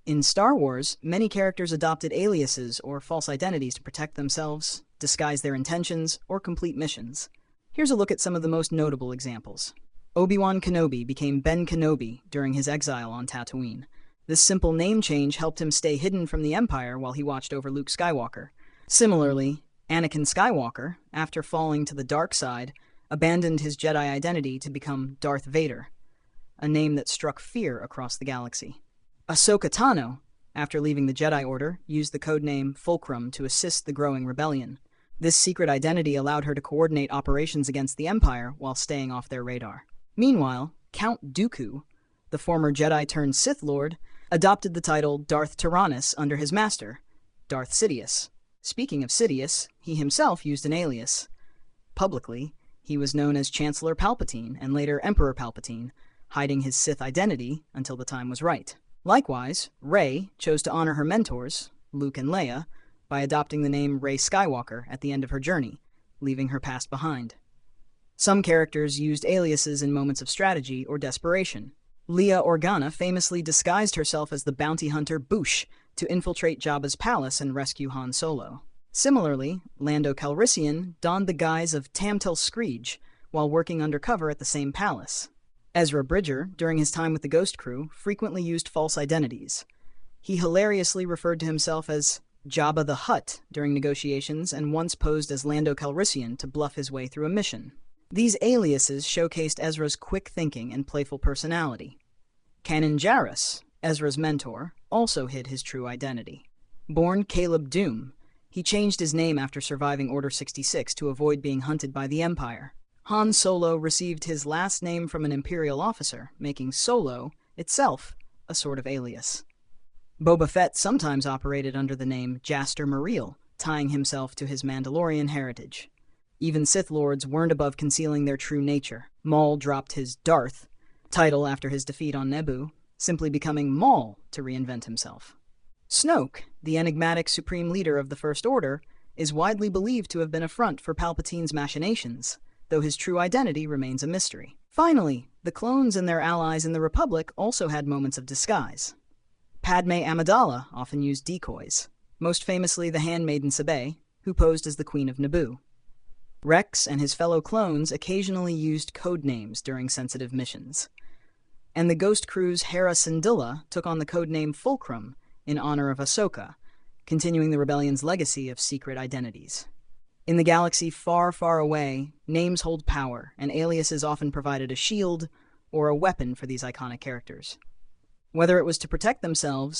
In Star Wars, many characters adopted aliases or false identities to protect themselves, disguise their intentions, or complete missions. Here's a look at some of the most notable examples. Obi-Wan Kenobi became Ben Kenobi during his exile on Tatooine. This simple name change helped him stay hidden from the Empire while he watched over Luke Skywalker. Similarly, Anakin Skywalker, after falling to the dark side, abandoned his Jedi identity to become Darth Vader, a name that struck fear across the galaxy. Ahsoka Tano, after leaving the Jedi Order, used the codename Fulcrum to assist the growing rebellion. This secret identity allowed her to coordinate operations against the Empire while staying off their radar. Meanwhile, Count Dooku, the former Jedi-turned-Sith Lord, adopted the title Darth Tyrannus under his master, Darth Sidious. Speaking of Sidious, he himself used an alias. Publicly, he was known as Chancellor Palpatine and later Emperor Palpatine, hiding his Sith identity until the time was right. Likewise, Rey chose to honor her mentors, Luke and Leia, by adopting the name Rey Skywalker at the end of her journey, leaving her past behind. Some characters used aliases in moments of strategy or desperation. Leia Organa famously disguised herself as the bounty hunter Boushh to infiltrate Jabba's palace and rescue Han Solo. Similarly, Lando Calrissian donned the guise of Tamtel Screech while working undercover at the same palace. Ezra Bridger, during his time with the Ghost Crew, frequently used false identities. He hilariously referred to himself as Jabba the Hutt during negotiations and once posed as Lando Calrissian to bluff his way through a mission. These aliases showcased Ezra's quick thinking and playful personality. Kanan Jarrus, Ezra's mentor, also hid his true identity. Born Caleb Doom, he changed his name after surviving Order 66 to avoid being hunted by the Empire. Han Solo received his last name from an Imperial officer, making Solo, itself, a sort of alias. Boba Fett sometimes operated under the name Jaster Muriel, tying himself to his Mandalorian heritage. Even Sith Lords weren't above concealing their true nature. Maul dropped his Darth title after his defeat on Naboo, simply becoming Maul to reinvent himself. Snoke, the enigmatic supreme leader of the First Order, is widely believed to have been a front for Palpatine's machinations, though his true identity remains a mystery. Finally, the clones and their allies in the Republic also had moments of disguise. Padme Amidala often used decoys, most famously the handmaiden Sabé, who posed as the Queen of Naboo. Rex and his fellow clones occasionally used code names during sensitive missions. And the Ghost Crew's Hera Syndulla took on the codename Fulcrum in honor of Ahsoka, continuing the rebellion's legacy of secret identities. In the galaxy far, far away, names hold power, and aliases often provided a shield or a weapon for these iconic characters. Whether it was to protect themselves